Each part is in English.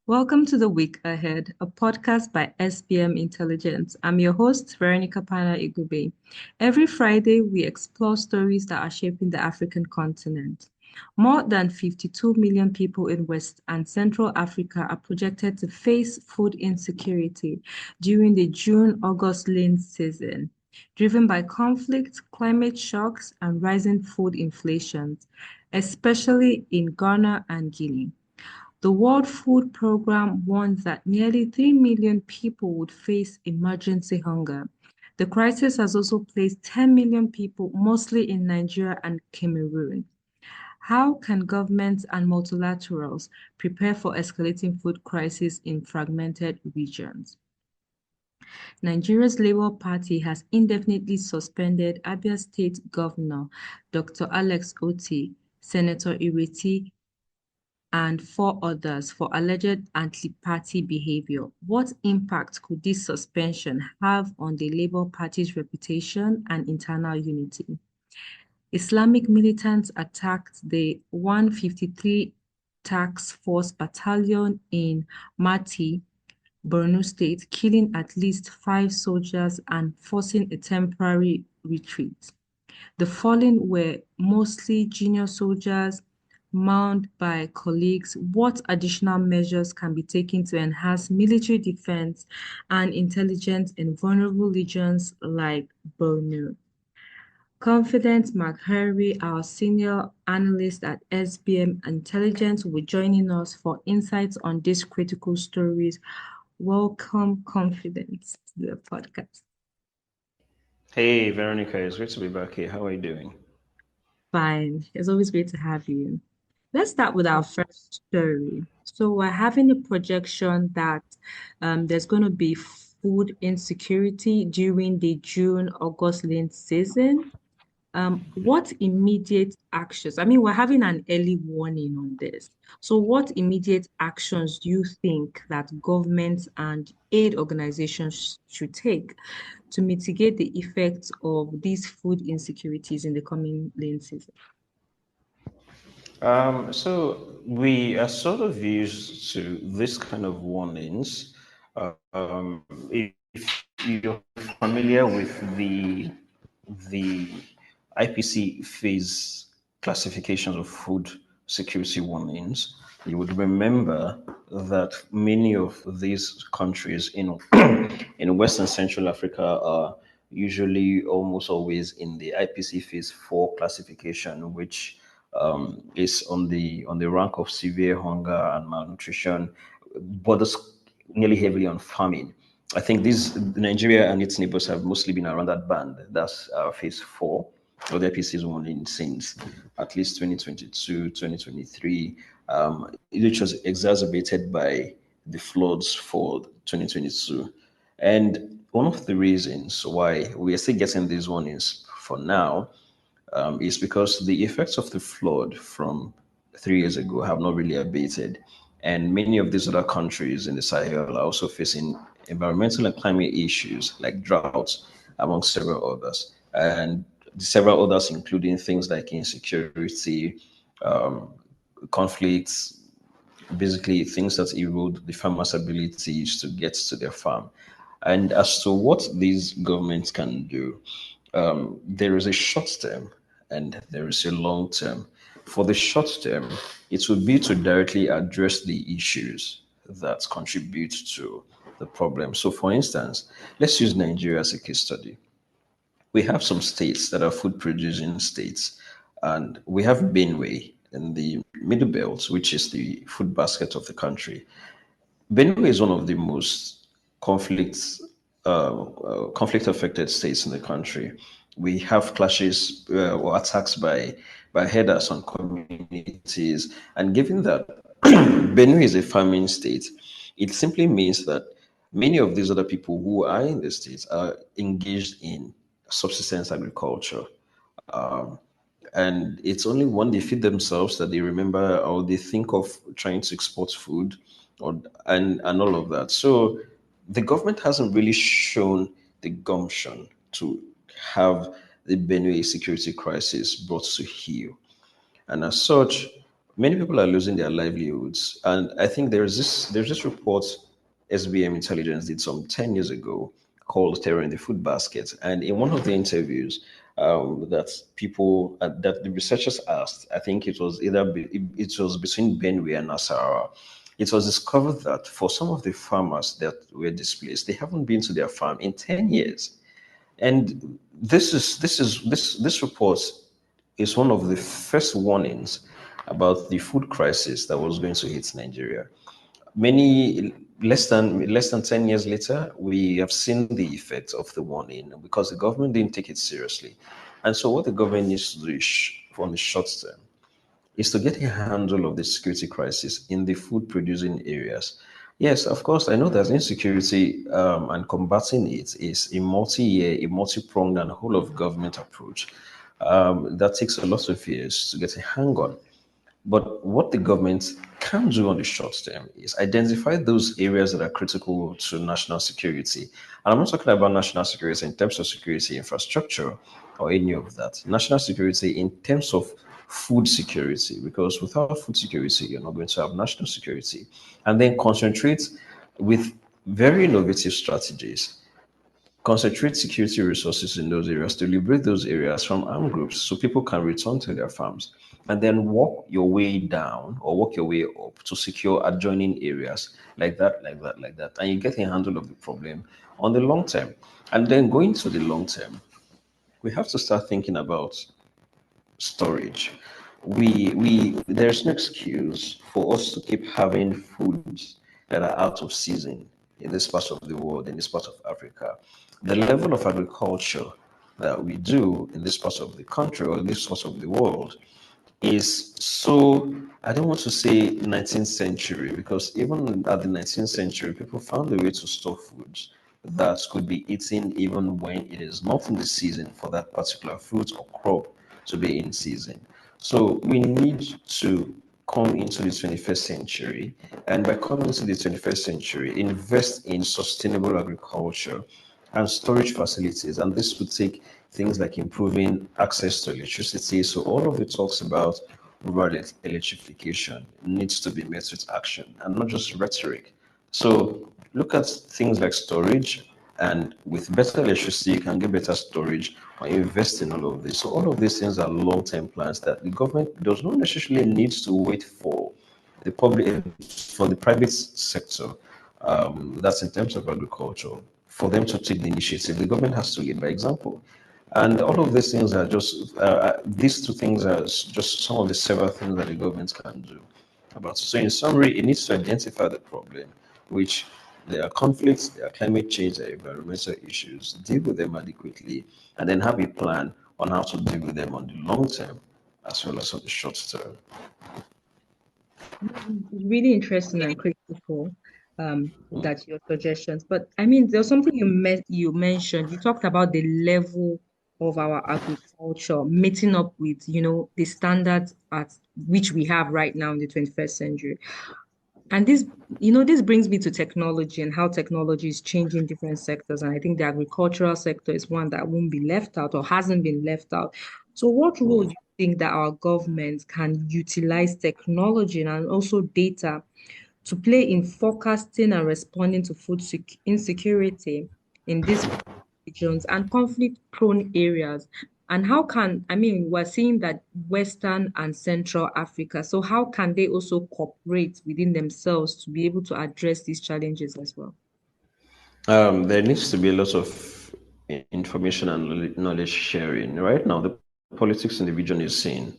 Welcome to The Week Ahead, a podcast by SBM Intelligence. I'm your host, Veronica Pana Igube. Every Friday, we explore stories that are shaping the African continent. More than 52 million people in West and Central Africa are projected to face food insecurity during the June-August lean season, driven by conflict, climate shocks, and rising food inflations, especially in Ghana and Guinea. The World Food Programme warns that nearly 3 million people would face emergency hunger. The crisis has also placed 10 million people, mostly in Nigeria and Cameroon. How can governments and multilaterals prepare for escalating food crises in fragmented regions? Nigeria's Labour Party has indefinitely suspended Abia State Governor Dr. Otti, Senator Ireti and four others for alleged anti-party behaviour. What impact could this suspension have on the Labour Party's reputation and internal unity? Islamic militants attacked the 153 Task Force Battalion in Marte, Borno State, killing at least 5 soldiers and forcing a temporary retreat. The fallen were mostly junior soldiers, mourned by colleagues. What additional measures can be taken to enhance military defense and intelligence in vulnerable regions like Borno? Confident McHenry, our senior analyst at SBM Intelligence, will be joining us for insights on these critical stories. Welcome, Confidence, to the podcast. Hey, Veronica, it's great to be back here. How are you doing? Fine. It's always great to have you. Let's start with our first story. So we're having a projection that there's going to be food insecurity during the June-August lean season. What immediate actions? I mean, we're having an early warning on this. So what immediate actions do you think that governments and aid organizations should take to mitigate the effects of these food insecurities in the coming lean season? So we are sort of used to this kind of warnings. If you're familiar with the IPC phase classifications of food security warnings, you would remember that many of these countries in in West and Central Africa are usually almost always in the IPC phase 4 classification, which is on the rank of severe hunger and malnutrition, borders nearly heavily on famine. I think these Nigeria and its neighbors have mostly been around that band. That's phase 4 of the IPC's warning since at least 2022, 2023, which was exacerbated by the floods for 2022. And one of the reasons why we are still getting these warnings for now is because the effects of the flood from 3 years ago have not really abated. And many of these other countries in the Sahel are also facing environmental and climate issues like droughts, among several others. And several others, including things like insecurity, um, conflicts, basically things that erode the farmers' abilities to get to their farm. And as to what these governments can do, there is a short term and there is a long term. For the short term, it would be to directly address the issues that contribute to the problem. So, for instance, let's use Nigeria as a case study. We have some states that are food producing states, and we have Benue in the middle belt, which is the food basket of the country. Benue is one of the most conflicts, conflict affected states in the country. We have clashes or attacks by headers on communities. And given that Benue is a farming state, it simply means that many of these other people who are in the states are engaged in subsistence agriculture. Um, and it's only when they feed themselves that they remember or they think of trying to export food or and all of that. So the government hasn't really shown the gumption to have the Benue security crisis brought to heel. And as such, many people are losing their livelihoods. And I think there's this report SBM Intelligence did some 10 years ago called Terror in the Food Basket. And in one of the interviews that the researchers asked, I think it was between Benue and Nasarawa, it was discovered that for some of the farmers that were displaced, they haven't been to their farm in 10 years. And this report is one of the first warnings about the food crisis that was going to hit Nigeria. Many less than 10 years later, we have seen the effects of the warning because the government didn't take it seriously. And so what the government needs to do on the short term is to get a handle of the security crisis in the food producing areas. Yes, of course, I know that insecurity and combating it is a multi-year, a multi-pronged and whole of government approach that takes a lot of years to get a hang on. But what the government can do on the short term is identify those areas that are critical to national security. And I'm not talking about national security in terms of security infrastructure or any of that. National security in terms of food security, because without food security, you're not going to have national security. And then concentrate with very innovative strategies, concentrate security resources in those areas to liberate those areas from armed groups so people can return to their farms, and then walk your way down or walk your way up to secure adjoining areas like that, like that, like that. And you get a handle of the problem on the long term. And then going to the long term, we have to start thinking about storage. We There's no excuse for us to keep having foods that are out of season in this part of the world, in this part of Africa. The level of agriculture that we do in this part of the country or in this part of the world is so, I don't want to say 19th century, because even at the 19th century, people found a way to store foods that could be eaten even when it is not in the season for that particular fruit or crop to be in season. So we need to come into the 21st century, and by coming into the 21st century, invest in sustainable agriculture and storage facilities. And this would take things like improving access to electricity. So all of the talks about rural electrification needs to be met with action and not just rhetoric. So look at things like storage, and with better electricity, you can get better storage or invest in all of this. So all of these things are long-term plans that the government does not necessarily need to wait for the private sector. That's in terms of agriculture, for them to take the initiative. The government has to lead by example. And all of these things are just, these two things are just some of the several things that the government can do about. So in summary, it needs to identify the problem, which there are conflicts, there are climate change, there are environmental issues, deal with them adequately, and then have a plan on how to deal with them on the long term as well as on the short term. Really interesting and critical, that your suggestions. But I mean, there's something you mentioned. You talked about the level of our agriculture meeting up with, the standards at which we have right now in the 21st century. And this brings me to technology and how technology is changing different sectors. And I think the agricultural sector is one that won't be left out or hasn't been left out. So what role do you think that our government can utilize technology and also data to play in forecasting and responding to insecurity in these regions and conflict-prone areas? And how can, I mean, we're seeing that Western and Central Africa, so how can they also cooperate within themselves to be able to address these challenges as well? There needs to be a lot of information and knowledge sharing. Right now, the politics in the region is seeing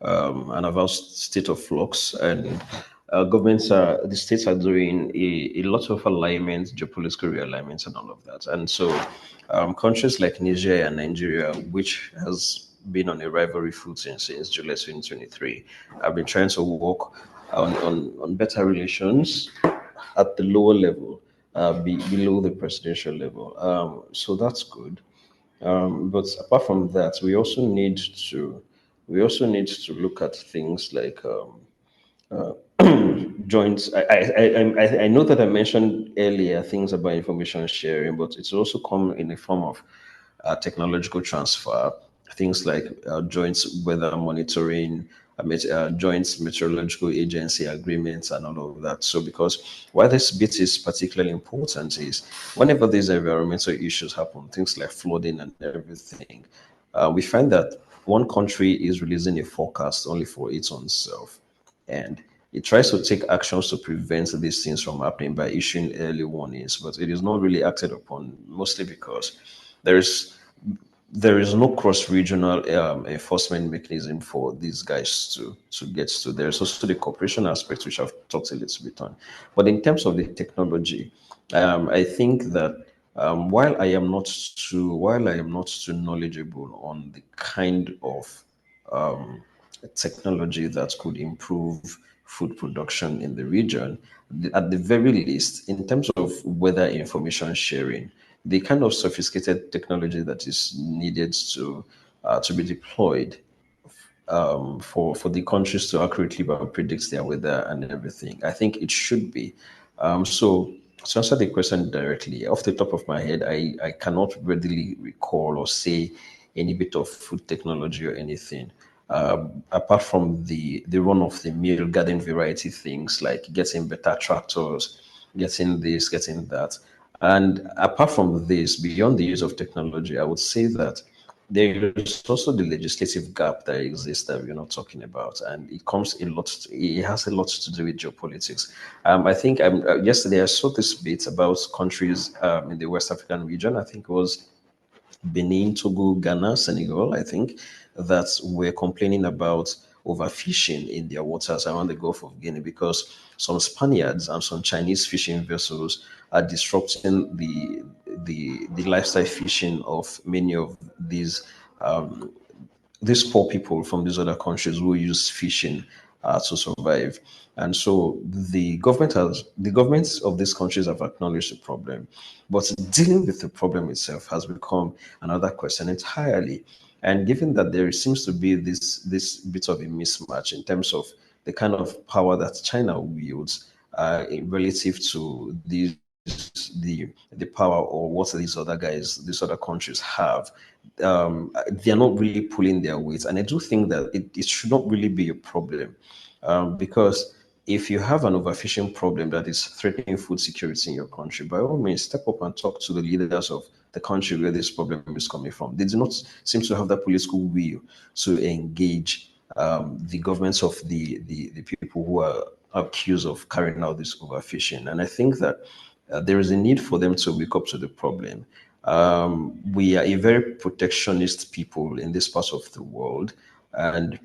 an advanced state of flux, and the states are doing a lot of alignment, geopolitical realignment, and all of that. And so, countries like Niger and Nigeria, which has been on a rivalry footing since July 2023, have been trying to work on better relations at the lower level, below the presidential level. So that's good. But apart from that, we also need to look at things like joints. I know that I mentioned earlier things about information sharing, but it's also come in the form of technological transfer. Things like joint weather monitoring, joint meteorological agency agreements and all of that. So, because why this bit is particularly important is whenever these environmental issues happen, things like flooding and everything, we find that one country is releasing a forecast only for its own self, and it tries to take actions to prevent these things from happening by issuing early warnings, but it is not really acted upon, mostly because there is there is no cross-regional enforcement mechanism for these guys to get to. There's also the cooperation aspect, which I've talked a little bit on. But in terms of the technology, I think that while I am not too knowledgeable on the kind of um, technology that could improve food production in the region, at the very least, in terms of weather information sharing, the kind of sophisticated technology that is needed to be deployed for the countries to accurately predict their weather and everything. I think it should be. So to answer the question directly, off the top of my head, I cannot readily recall or say any bit of food technology or anything. Apart from the run of the mill garden variety things like getting better tractors, getting this, getting that. And apart from this, beyond the use of technology, I would say that there is also the legislative gap that exists that we're not talking about, and it comes a lot. It has a lot to do with geopolitics. I think yesterday I saw this bit about countries in the West African region. I think it was Benin, Togo, Ghana, Senegal, I think, that were complaining about overfishing in their waters around the Gulf of Guinea because some Spaniards and some Chinese fishing vessels are disrupting the lifestyle fishing of many of these poor people from these other countries who use fishing to survive. And so the governments of these countries have acknowledged the problem, but dealing with the problem itself has become another question entirely. And given that there seems to be this bit of a mismatch in terms of the kind of power that China wields relative to the power or what these other countries have, they are not really pulling their weight. And I do think that it should not really be a problem, because if you have an overfishing problem that is threatening food security in your country, by all means, step up and talk to the leaders of the country where this problem is coming from. They do not seem to have that political will to engage the governments of the people who are accused of carrying out this overfishing. And I think that there is a need for them to wake up to the problem. We are a very protectionist people in this part of the world, and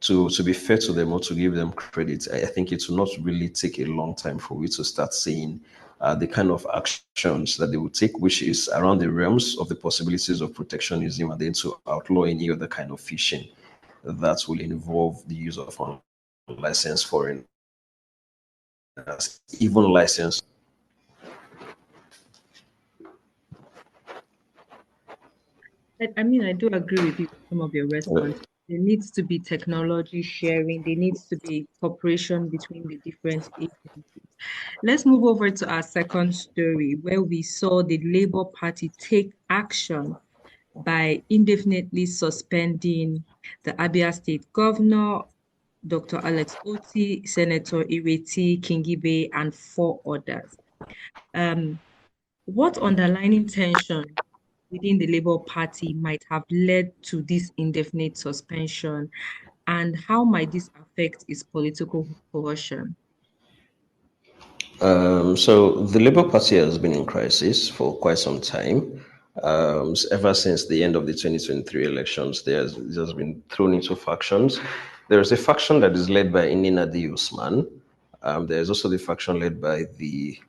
to be fair to them or to give them credit, I think it will not really take a long time for we to start seeing the kind of actions that they will take, which is around the realms of the possibilities of protectionism, and then to outlaw any other kind of fishing that will involve the use of unlicensed foreigners, even licensed. I mean, I do agree with you with some of your response. There needs to be technology sharing. There needs to be cooperation between the different agencies. Let's move over to our second story, where we saw the Labour Party take action by indefinitely suspending the Abia State Governor, Dr. Alex Otti, Senator Ireti Kingibe, and four others. Um, what underlying tension within the Labour Party might have led to this indefinite suspension, and how might this affect its political coercion? So the Labour Party has been in crisis for quite some time. Ever since the end of the 2023 elections, it has been thrown into factions. There is a faction that is led by Inina Usman. There is also the faction led by the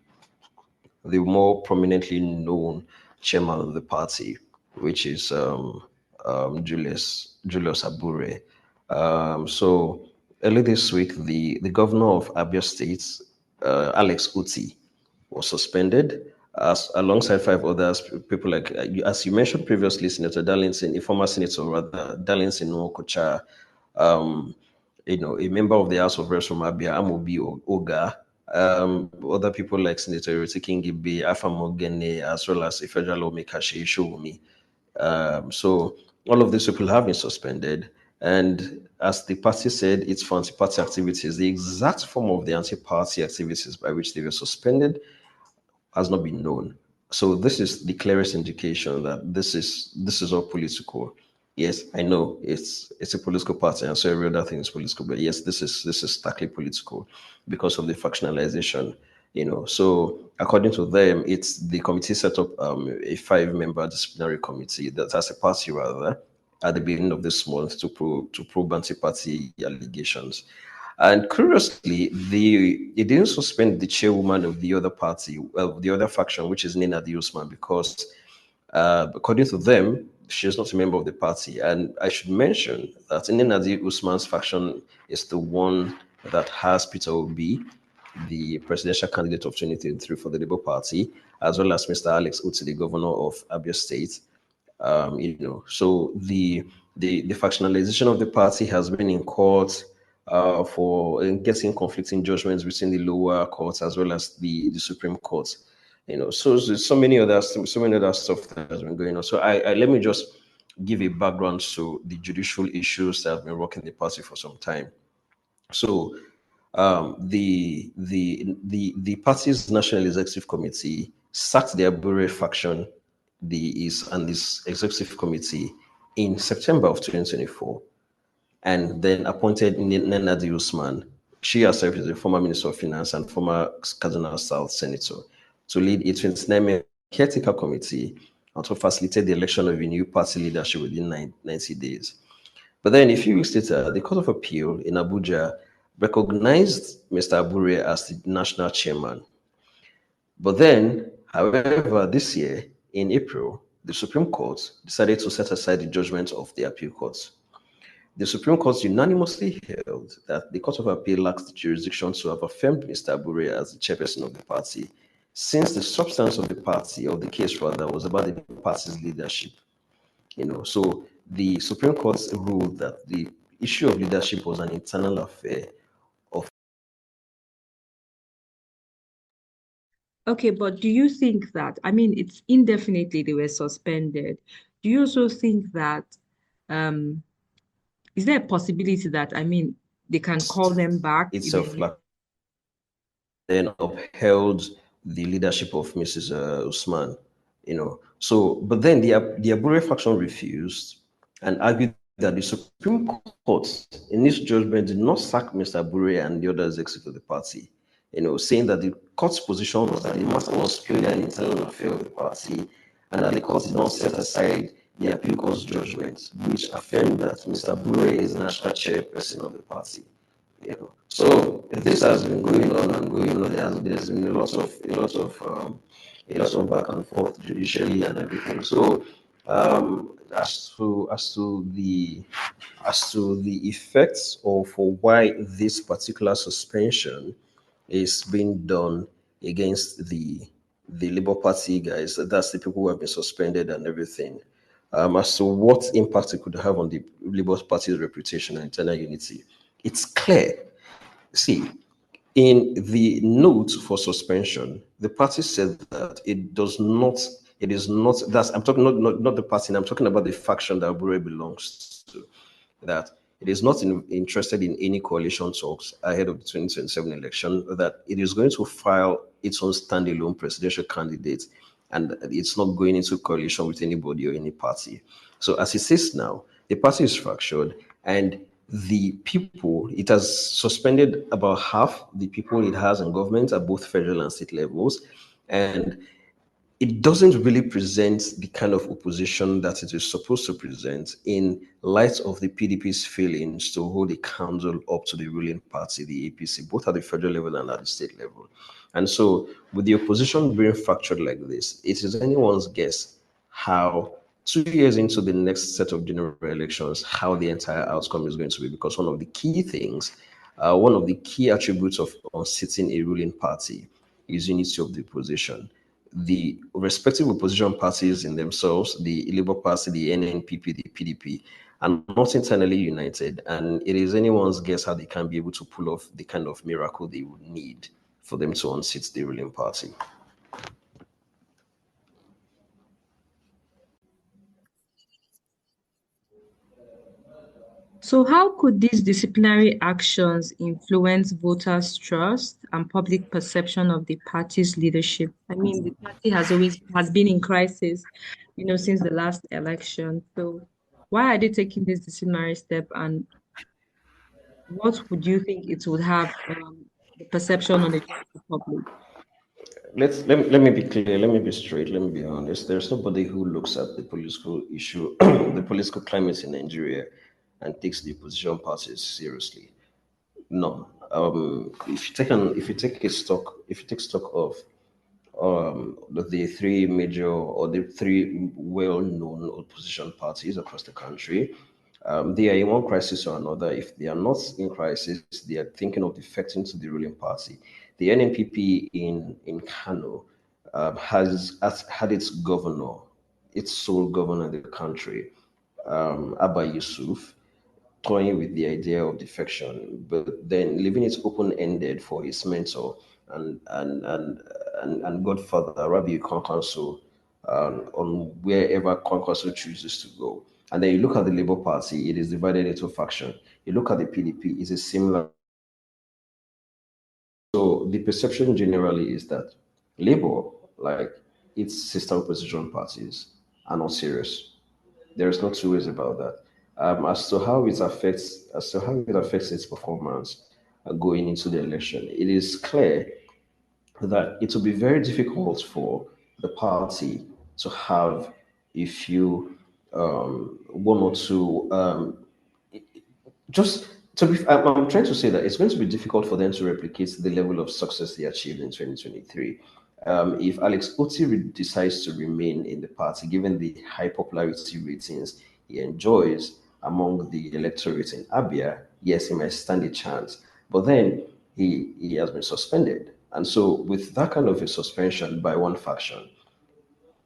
more prominently known chairman of the party, which is Julius Abure. So early this week, the governor of Abia State, Alex Uti, was suspended alongside five others, people like, as you mentioned previously, Senator Darlington, a former senator rather, Darlington Nwokocha, um, a member of the House of Reps from Abia, Amobi Oga, other people like Senator Ireti Gibe, Alpha Mogene, as well as a federal lawmaker, Shei Showumi. So all of these people have been suspended, And as the party said, it's for anti-party activities. The exact form of the anti-party activities by which they were suspended has not been known. So this is the clearest indication that this is all political. Yes, I know it's a political party, and so every other thing is political. But yes, this is starkly political because of the factionalization. So according to them, it's the committee set up a five-member disciplinary committee that has a party rather at the beginning of this month to probe anti-party allegations. And curiously, they didn't suspend the chairwoman of the other party, well, the other faction, which is Nina D. Usman, because according to them, she is not a member of the party. And I should mention that Nina D. Usman's faction is the one that has Peter Obi, the presidential candidate of 2023 for the Labour Party, as well as Mr. Alex Otti, the governor of Abia State. So the factionalization of the party has been in court for getting conflicting judgments between the lower courts as well as the Supreme Court. So there's so many other stuff that has been going on. So I let me just give a background to the judicial issues that have been rocking the party for some time. So the party's National Executive Committee sacked the Abure faction, this executive committee in September of 2024, and then appointed Nena D. Usman. She herself is a former Minister of Finance and former Kaduna South Senator, to lead a 29-member caretaker committee and to facilitate the election of a new party leadership within 90 days. But then a few weeks later, the Court of Appeal in Abuja recognized Mr. Abure as the national chairman. But then, however, this year, in April, the Supreme Court decided to set aside the judgment of the appeal court. The Supreme Court unanimously held that the Court of Appeal lacks the jurisdiction to have affirmed Mr. Abure as the chairperson of the party, since the substance of the party, or the case rather, was about the party's leadership. So the Supreme Court ruled that the issue of leadership was an internal affair of. Okay, but do you think that, I mean, it's indefinitely they were suspended. Do you also think that, um, is there a possibility that, I mean, they can call them back Itself immediately? then upheld the leadership of Mrs. Usman. So but then the Abure faction refused and argued that the Supreme Court in its judgment did not sack Mr. Abure and the other executives of the party, saying that the court's position was that the matter was purely an internal affair of the party and that the court did not set aside the appeal court's judgment, which affirmed that Mr. Abure is national chairperson of the party. So this has been going on and going on. There's been a lot of back and forth judicially and everything. So as to the effects or for why this particular suspension is being done against the Labour Party guys, that's the people who have been suspended and everything. As to what impact it could have on the Labour Party's reputation and internal unity, it's clear. See, in the note for suspension, the party said that it is not, I'm talking not the party, I'm talking about the faction that Abure belongs to, that it is not interested in any coalition talks ahead of the 2027 election, that it is going to file its own standalone presidential candidate, and it's not going into coalition with anybody or any party. So as it says now, the party is fractured, and the people, it has suspended about half the people it has in government at both federal and state levels. And it doesn't really present the kind of opposition that it is supposed to present in light of the PDP's failings to hold a candle up to the ruling party, the APC, both at the federal level and at the state level. And so, with the opposition being fractured like this, it is anyone's guess how 2 years into the next set of general elections, how the entire outcome is going to be. Because one of the key attributes of sitting a ruling party is unity of the opposition. The respective opposition parties in themselves, the Labour Party, the NNPP, the PDP, are not internally united, and it is anyone's guess how they can be able to pull off the kind of miracle they would need for them to unseat the ruling party. So, how could these disciplinary actions influence voters' trust and public perception of the party's leadership? I mean, the party has been in crisis, since the last election. So, why are they taking this disciplinary step, and what would you think it would have the perception on the general public? Let me be clear, let me be straight, let me be honest. There's nobody who looks at the political issue, the political climate in Nigeria, and takes the opposition parties seriously. No. If you take stock of the three major or the three well-known opposition parties across the country, they are in one crisis or another. If they are not in crisis, they are thinking of defecting to the ruling party. The NNPP in Kano has had its sole governor in the country, Abba Yusuf, toying with the idea of defection, but then leaving it open-ended for his mentor and godfather Rabi Konkanso on wherever Konkanso chooses to go. And then you look at the Labour Party; it is divided into faction. You look at the PDP; it's a similar. So the perception generally is that Labour, like its sister opposition parties, are not serious. There is no two ways about that. As to how it affects its performance going into the election, it is clear that it will be very difficult for the party to have a few one or two just to be I'm trying to say that it's going to be difficult for them to replicate the level of success they achieved in 2023. If Alex Otti decides to remain in the party, given the high popularity ratings he enjoys among the electorate in Abia, yes, he might stand a chance. But then he has been suspended. And so, with that kind of a suspension by one faction,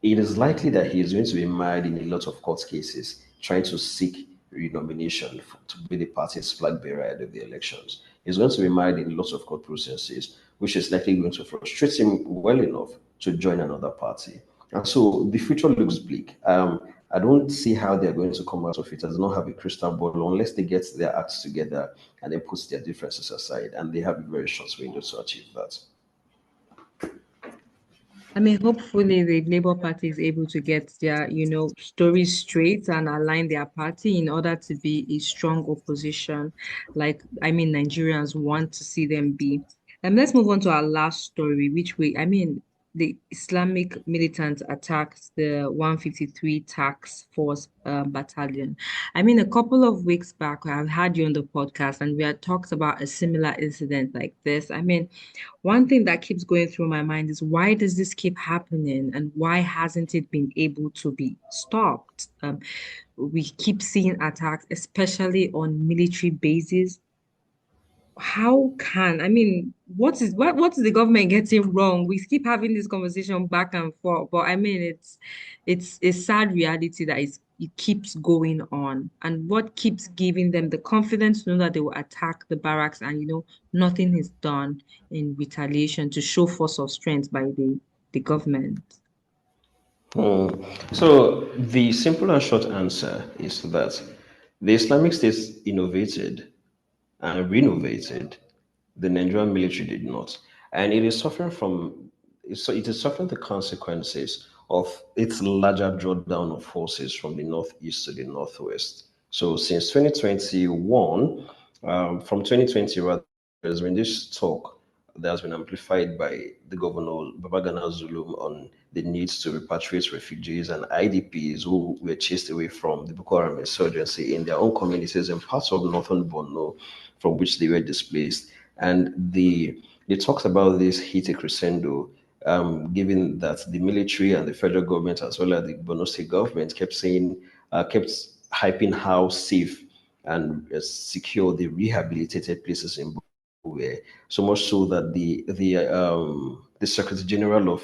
it is likely that he is going to be mired in a lot of court cases trying to seek renomination to be the party's flag bearer ahead of the elections. He's going to be mired in lots of court processes, which is likely going to frustrate him well enough to join another party. And so the future looks bleak. I don't see how they're going to come out of it. I do not have a crystal ball unless they get their acts together and then put their differences aside. And they have a very short window to achieve that. I mean, hopefully the Labour Party is able to get their, stories straight and align their party in order to be a strong opposition, like Nigerians want to see them be. Let's move on to our last story, the Islamic militant attacks the 153 Task Force Battalion. A couple of weeks back, I had you on the podcast and we had talked about a similar incident like this. One thing that keeps going through my mind is why does this keep happening and why hasn't it been able to be stopped? We keep seeing attacks, especially on military bases. How can, what is the government getting wrong? We keep having this conversation back and forth, but it's a sad reality that it keeps going on. And what keeps giving them the confidence to know that they will attack the barracks and nothing is done in retaliation to show force of strength by the government. Hmm. So the simple and short answer is that the Islamic State innovated and renovated. The Nigerian military did not, and it is suffering the consequences of its larger drawdown of forces from the northeast to the northwest. So since 2021, from 2020 rather, there's been this talk that has been amplified by the governor Babagana Zulum on the need to repatriate refugees and IDPs who were chased away from the Boko Haram insurgency in their own communities in parts of northern Borno from which they were displaced. And they talked about this hit a crescendo, given that the military and the federal government, as well as the Borno State government, kept hyping how safe and secure the rehabilitated places in were, so much so that the Secretary General of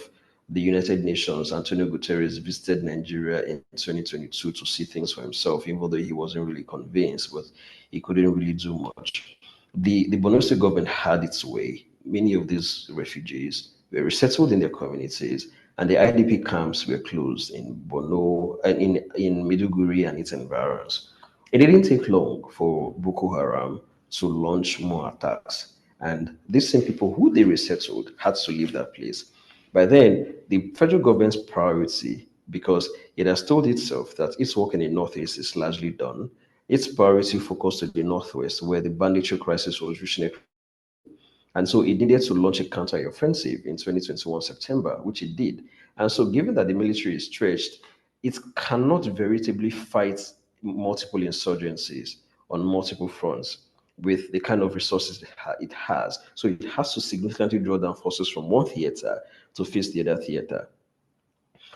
the United Nations, Antonio Guterres, visited Nigeria in 2022 to see things for himself, even though he wasn't really convinced, but he couldn't really do much. The Borno State government had its way. Many of these refugees were resettled in their communities, and the IDP camps were closed in Borno and in Maiduguri and its environs. It didn't take long for Boko Haram to launch more attacks. And these same people who they resettled had to leave that place. By then, the federal government's priority, because it has told itself that its work in the Northeast is largely done, its priority focused to the Northwest, where the banditry crisis was reaching a and so it needed to launch a counter-offensive in 2021 September, which it did. And so given that the military is stretched, it cannot veritably fight multiple insurgencies on multiple fronts with the kind of resources it has. So it has to significantly draw down forces from one theater to face the other theater.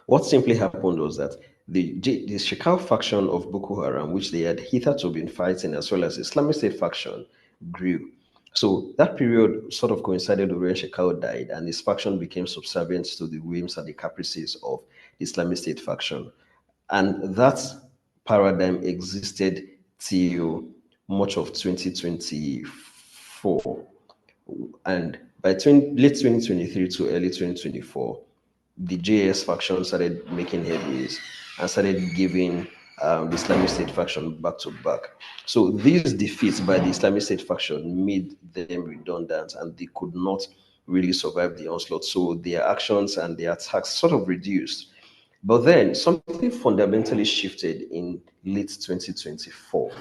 What simply happened was that the Shekau faction of Boko Haram, which they had hitherto been fighting, as well as Islamic State faction, grew. So that period sort of coincided with when Shekau died, and his faction became subservient to the whims and the caprices of the Islamic State faction. And that paradigm existed till much of 2024. And by late 2023 to early 2024, the JS faction started making headways and started giving the Islamic State faction back to back. So these defeats by the Islamic State faction made them redundant and they could not really survive the onslaught. So their actions and their attacks sort of reduced. But then something fundamentally shifted in late 2024.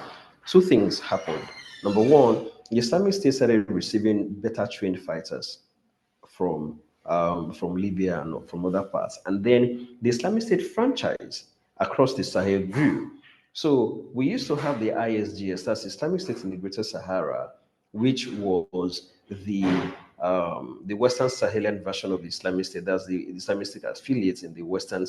Two things happened. Number one, the Islamic State started receiving better trained fighters from Libya and from other parts. And then the Islamic State franchise across the Sahel grew. So we used to have the ISGS, that's Islamic State in the Greater Sahara, which was the Western Sahelian version of the Islamic State. That's the Islamic State affiliates in the western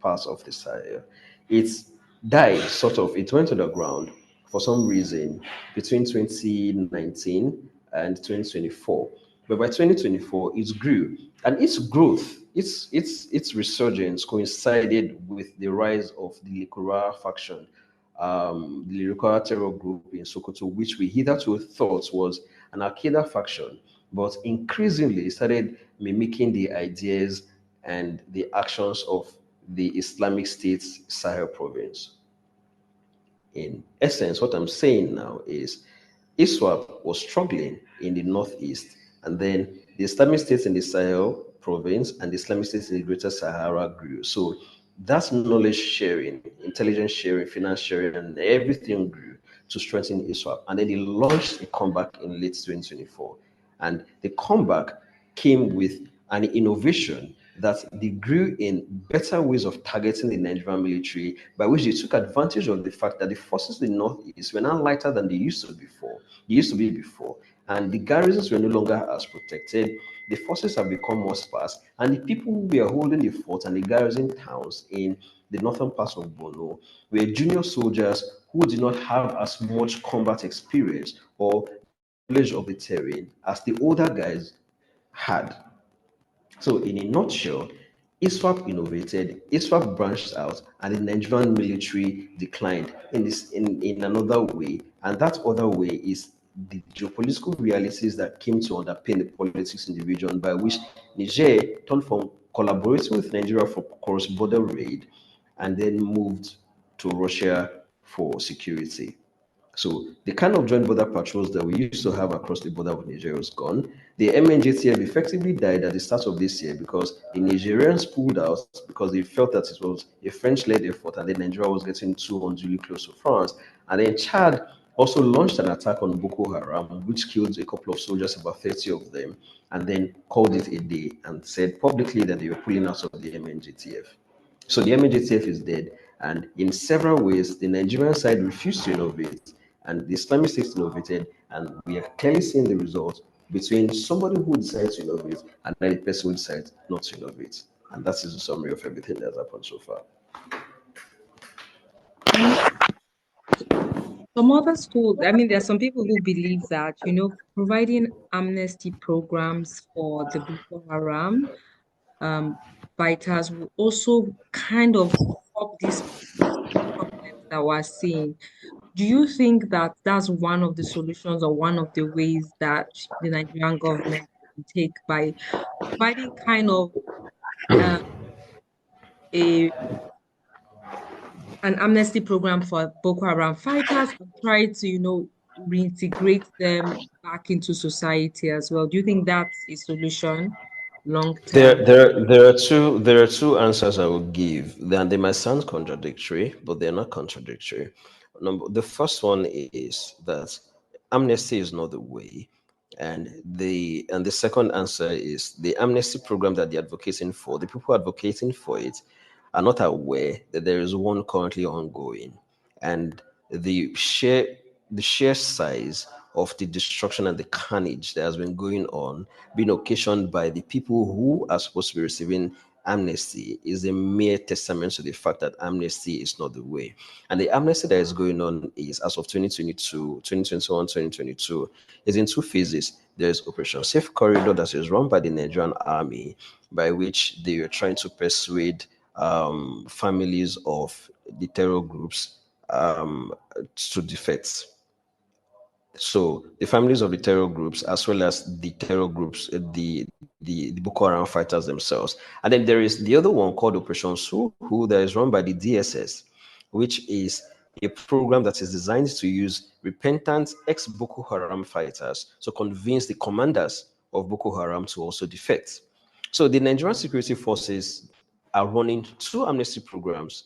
parts of the Sahel. It's died sort of. It went underground for some reason between 2019 and 2024. But by 2024, it grew, and its growth, its resurgence coincided with the rise of the Likura faction, the Likura terror group in Sokoto, which we hitherto thought was an Al Qaeda faction, but increasingly started mimicking the ideas and the actions of the Islamic State's Sahel province. In essence, what I'm saying now is ISWAP was struggling in the northeast, and then the Islamic States in the Sahel province and the Islamic States in the Greater Sahara grew. So that's knowledge sharing, intelligence sharing, finance sharing, and everything grew to strengthen ISWAP. And then they launched a comeback in late 2024. And the comeback came with an innovation that they grew in better ways of targeting the Nigerian military, by which they took advantage of the fact that the forces in the northeast were now lighter than they used to before. They used to be before, and the garrisons were no longer as protected. The forces have become more sparse, and the people who were holding the fort and the garrison towns in the northern parts of Borno were junior soldiers who did not have as much combat experience or knowledge of the terrain as the older guys had. So, in a nutshell, ISWAP innovated, ISWAP branched out, and the Nigerian military declined in another way. And that other way is the geopolitical realities that came to underpin the politics in the region, by which Niger turned from collaborating with Nigeria for cross-border raid and then moved to Russia for security. So the kind of joint border patrols that we used to have across the border with Nigeria was gone. The MNJTF effectively died at the start of this year because the Nigerians pulled out because they felt that it was a French-led effort and then Nigeria was getting too unduly close to France. And then Chad also launched an attack on Boko Haram, which killed a couple of soldiers, about 30 of them, and then called it a day and said publicly that they were pulling out of the MNJTF. So the MNJTF is dead, and in several ways, the Nigerian side refused to innovate, and the Islamic State innovated, and we are clearly seeing the result between somebody who decides to innovate and then the person who decides not to innovate. And that is the summary of everything that's happened so far. Um, some other schools, I mean, there are some people who believe that, providing amnesty programs for the Boko Haram um, fighters will also kind of stop these problems that we're seeing. Do you think that that's one of the solutions or one of the ways that the Nigerian government can take by providing kind of um, a an amnesty program for Boko Haram fighters and try to, reintegrate them back into society as well. Do you think that's a solution long term? There are two answers I will give. They might sound contradictory, but they're not contradictory. The first one is that amnesty is not the way, and the second answer is the amnesty program that they're advocating for. The people advocating for it are not aware that there is one currently ongoing, and the sheer the sheer size of the destruction and the carnage that has been going on, being occasioned by the people who are supposed to be receiving amnesty, is a mere testament to the fact that amnesty is not the way. And the amnesty that is going on is, as of 2022, 2021, 2022, is in two phases. There's Operation Safe Corridor that is run by the Nigerian Army, by which they are trying to persuade families of the terror groups to defect. So the families of the terror groups, as well as the terror groups, the Boko Haram fighters themselves. And then there is the other one called Operation Suhu that is run by the DSS, which is a program that is designed to use repentant ex-Boko Haram fighters to convince the commanders of Boko Haram to also defect. So the Nigerian security forces are running two amnesty programs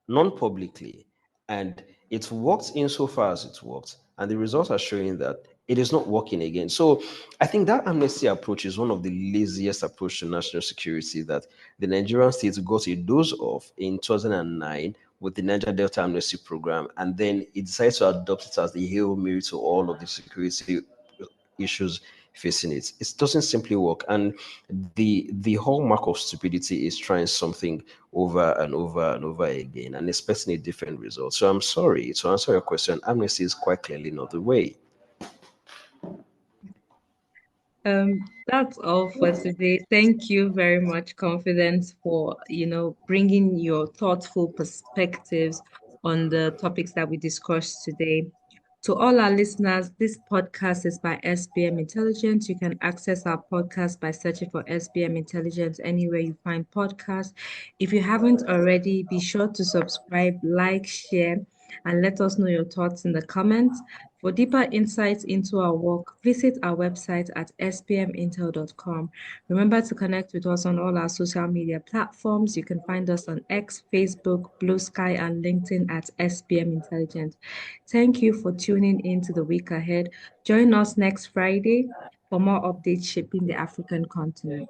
non-publicly, and it worked insofar as it worked, and the results are showing that it is not working again. So I think that amnesty approach is one of the laziest approach to national security that the Nigerian state got a dose of in 2009 with the Niger Delta amnesty program, and then it decided to adopt it as the Hail Mary to all of the security issues facing it. It doesn't simply work. And the hallmark of stupidity is trying something over and over and over again and expecting a different result. So I'm sorry, to answer your question, amnesty is quite clearly not the way. That's all for today. Thank you very much, Confidence, for, bringing your thoughtful perspectives on the topics that we discussed today. To all our listeners, this podcast is by SBM Intelligence. You can access our podcast by searching for SBM Intelligence anywhere you find podcasts. If you haven't already, be sure to subscribe, like, share, and let us know your thoughts in the comments. For deeper insights into our work, visit our website at spmintel.com. Remember to connect with us on all our social media platforms. You can find us on X, Facebook, Blue Sky, and LinkedIn at SBM Intelligence. Thank you for tuning in to the week ahead. Join us next Friday for more updates shaping the African continent.